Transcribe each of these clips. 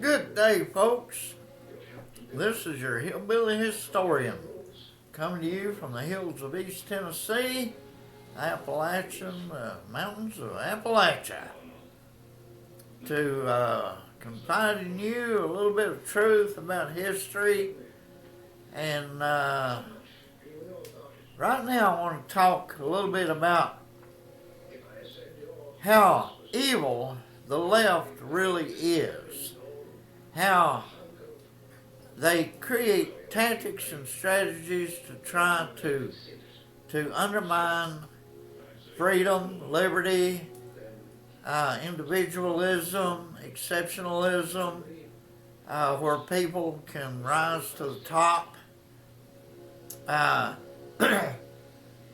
Good day, folks. This is your hillbilly historian coming to you from the hills of East Tennessee, Appalachian mountains of Appalachia, to confide in you a little bit of truth about history. And right now, I want to talk a little bit about how evil the left really is. How they create tactics and strategies to try to undermine freedom, liberty, individualism, exceptionalism, where people can rise to the top.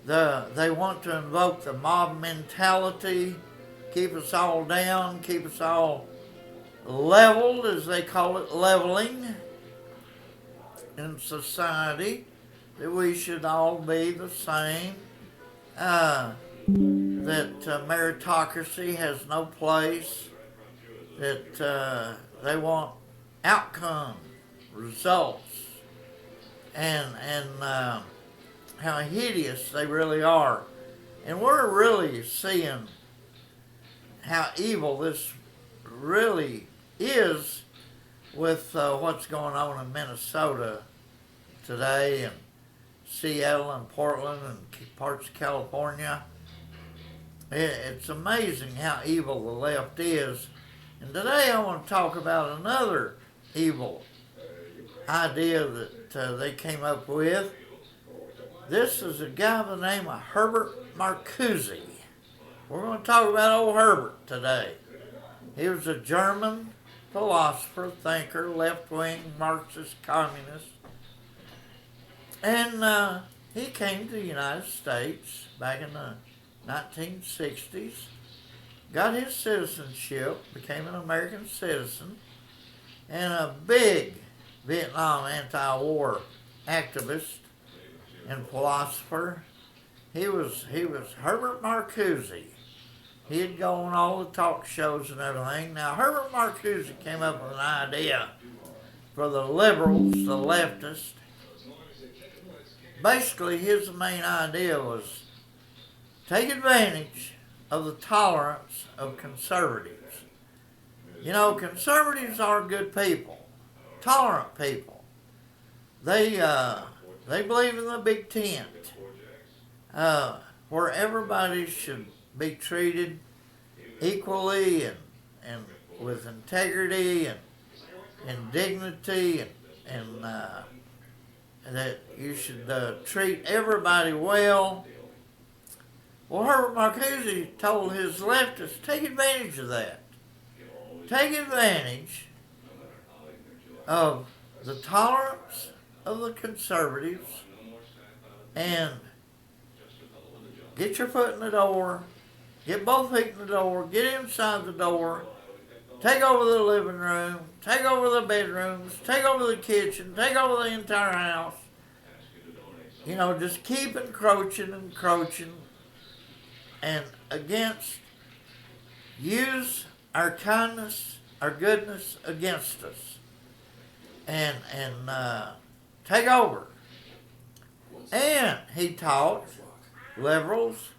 They want to invoke the mob mentality, keep us all down, keep us all leveled, as they call it, leveling in society, that we should all be the same, that meritocracy has no place, that they want outcome, results, and how hideous they really are. And we're really seeing how evil this really is with what's going on in Minnesota today, and Seattle and Portland and parts of California. It's amazing how evil the left is. And today I want to talk about another evil idea that they came up with. This is a guy by the name of Herbert Marcuse. We're going to talk about old Herbert today. He was a German philosopher, thinker, left-wing, Marxist, communist. And he came to the United States back in the 1960s, got his citizenship, became an American citizen, and a big Vietnam anti-war activist and philosopher. He was Herbert Marcuse. He'd go on all the talk shows and everything. Now, Herbert Marcuse came up with an idea for the liberals, the leftists. Basically, his main idea was take advantage of the tolerance of conservatives. You know, conservatives are good people, tolerant people. They believe in the big tent, where everybody should be treated equally and with integrity and dignity, and that you should treat everybody well. Well, Herbert Marcuse told his leftists, take advantage of that. Take advantage of the tolerance of the conservatives and get your foot in the door, get both feet in the door, get inside the door, take over the living room, take over the bedrooms, take over the kitchen, take over the entire house. You know, just keep encroaching and against, use our kindness, our goodness against us, and take over. And he taught liberals,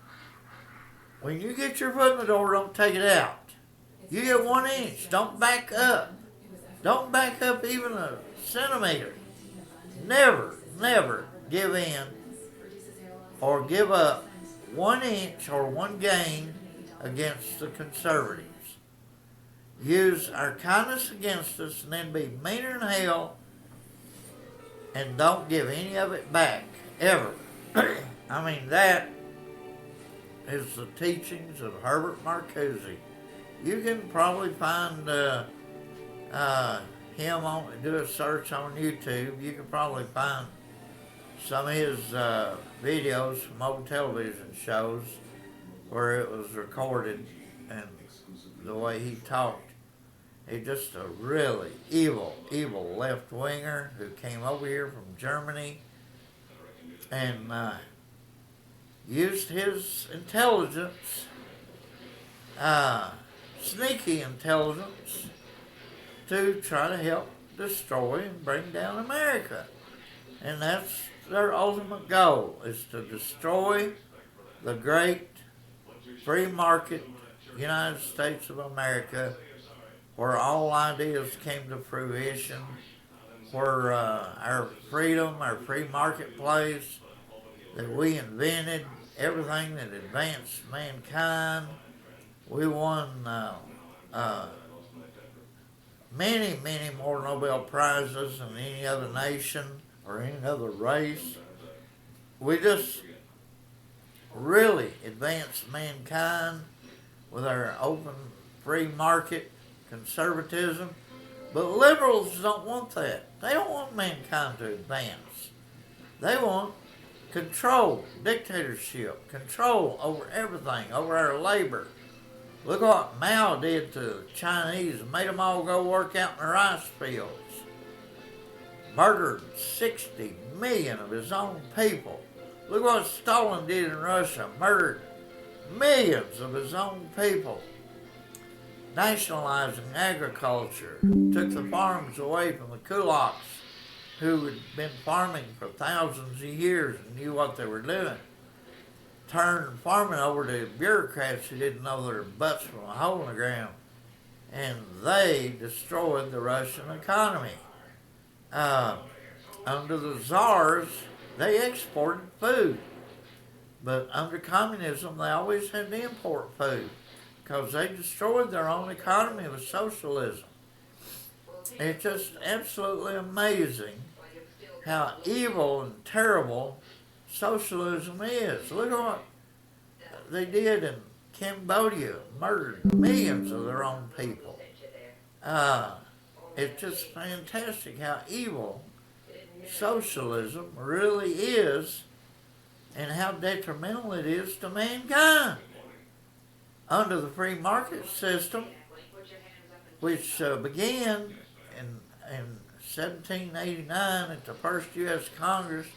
when you get your foot in the door, don't take it out. You get 1 inch. Don't back up. Don't back up even a centimeter. Never give in or give up 1 inch or one gain against the conservatives. Use our kindness against us and then be meaner than hell and don't give any of it back, ever. I mean, that is the teachings of Herbert Marcuse. You can probably find him do a search on YouTube. You can probably find some of his videos from old television shows where it was recorded, and the way he talked. He's just a really evil left-winger who came over here from Germany and used his intelligence, sneaky intelligence, to try to help destroy and bring down America. And that's their ultimate goal, is to destroy the great free market United States of America, where all ideas came to fruition, where our freedom, our free marketplace that we invented, everything that advanced mankind. We won many, many more Nobel Prizes than any other nation or any other race. We just really advanced mankind with our open free market conservatism. But liberals don't want that. They don't want mankind to advance. They want control, dictatorship, control over everything, over our labor. Look what Mao did to the Chinese and made them all go work out in the rice fields. Murdered 60 million of his own people. Look what Stalin did in Russia, murdered millions of his own people. Nationalizing agriculture, took the farms away from the kulaks who had been farming for thousands of years and knew what they were doing. Turned farming over to bureaucrats who didn't know their butts from a hole in the ground. And they destroyed the Russian economy. Under the czars, they exported food. But under communism, they always had to import food because they destroyed their own economy with socialism. It's just absolutely amazing how evil and terrible socialism is. Look at what they did in Cambodia, murdered millions of their own people. It's just fantastic how evil socialism really is and how detrimental it is to mankind. Under the free market system, which began in 1789 at the first U.S. Congress,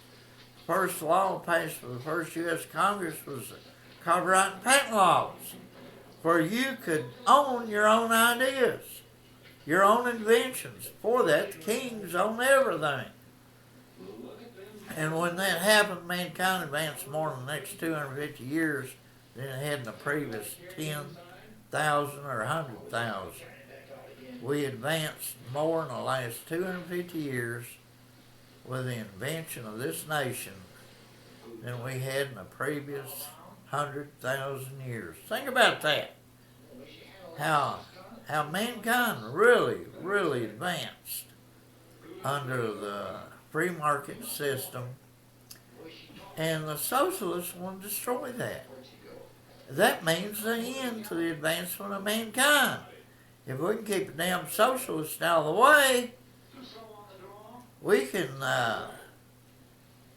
the first law passed for the first U.S. Congress was the copyright and patent laws, where you could own your own ideas, your own inventions. Before that, the kings owned everything. And when that happened, mankind advanced more in the next 250 years than it had in the previous 10,000 or 100,000. We advanced more in the last 250 years with the invention of this nation than we had in the previous 100,000 years. Think about that. How mankind really, really advanced under the free market system, and the socialists want to destroy that. That means the end to the advancement of mankind. If we can keep the damn socialists out of the way, we can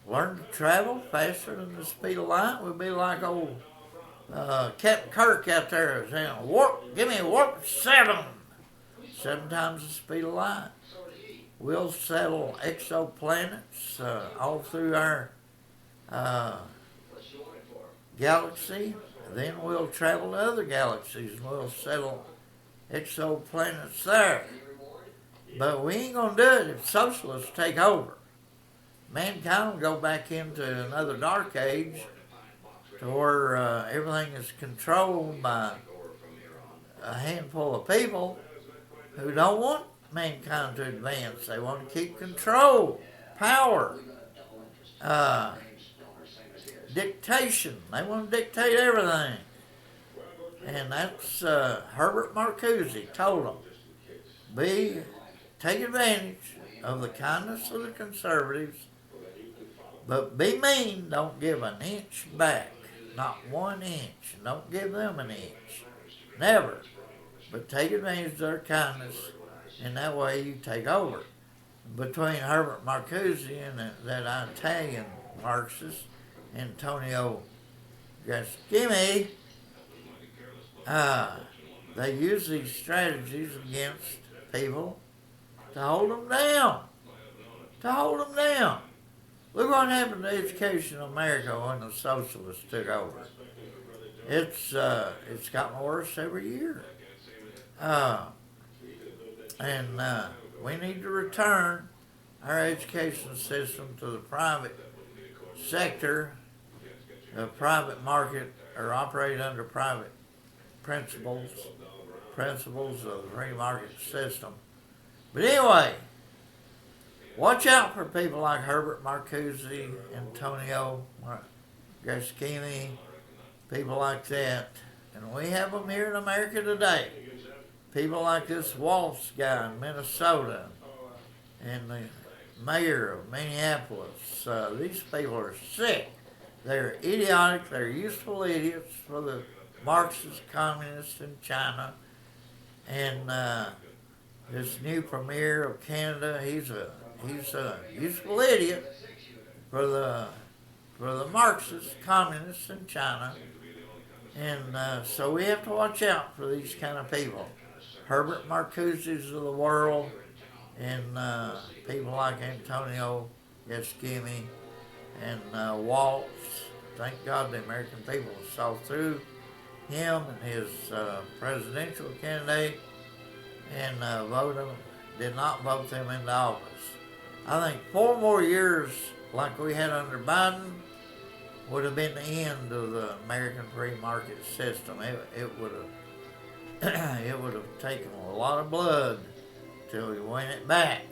learn to travel faster than the speed of light. We'll be like old Captain Kirk out there saying, "Warp, give me warp 7 times the speed of light." We'll settle exoplanets all through our galaxy. Then we'll travel to other galaxies and we'll settle exoplanets there. But we ain't going to do it if socialists take over. Mankind will go back into another dark age to where everything is controlled by a handful of people who don't want mankind to advance. They want to keep control, power, dictation. They want to dictate everything. And that's Herbert Marcuse told them, take advantage of the kindness of the conservatives, but be mean, don't give an inch back, not 1 inch. Don't give them an inch, never. But take advantage of their kindness, and that way you take over. Between Herbert Marcuse and that Italian Marxist, Antonio Gascini, they use these strategies against people to hold them down. Look what happened to education in America when the socialists took over. It's gotten worse every year. And we need to return our education system to the private sector, the private market, or operate under private principles of the free market system. But anyway, watch out for people like Herbert Marcuse, Antonio Gaschini, people like that. And we have them here in America today. People like this Waltz guy in Minnesota and the mayor of Minneapolis. These people are sick. They're idiotic. They're useful idiots for the Marxist communists in China. And this new premier of Canada, he's a useful idiot for the Marxist communists in China. And so we have to watch out for these kind of people. Herbert Marcuse's of the world, and people like Antonio Gaschini and Waltz. Thank God the American people saw through him and his presidential candidate and did not vote them into office. I think 4 more years like we had under Biden would have been the end of the American free market system. It would have it would have taken a lot of blood till we win it back.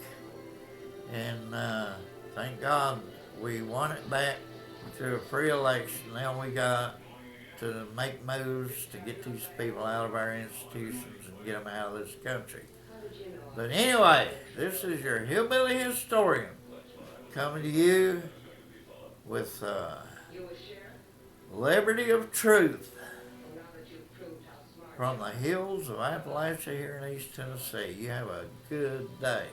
And thank God we won it back through a free election. Now we got to make moves to get these people out of our institutions and get them out of this country. But anyway, this is your hillbilly historian coming to you with liberty of truth from the hills of Appalachia here in East Tennessee. You have a good day.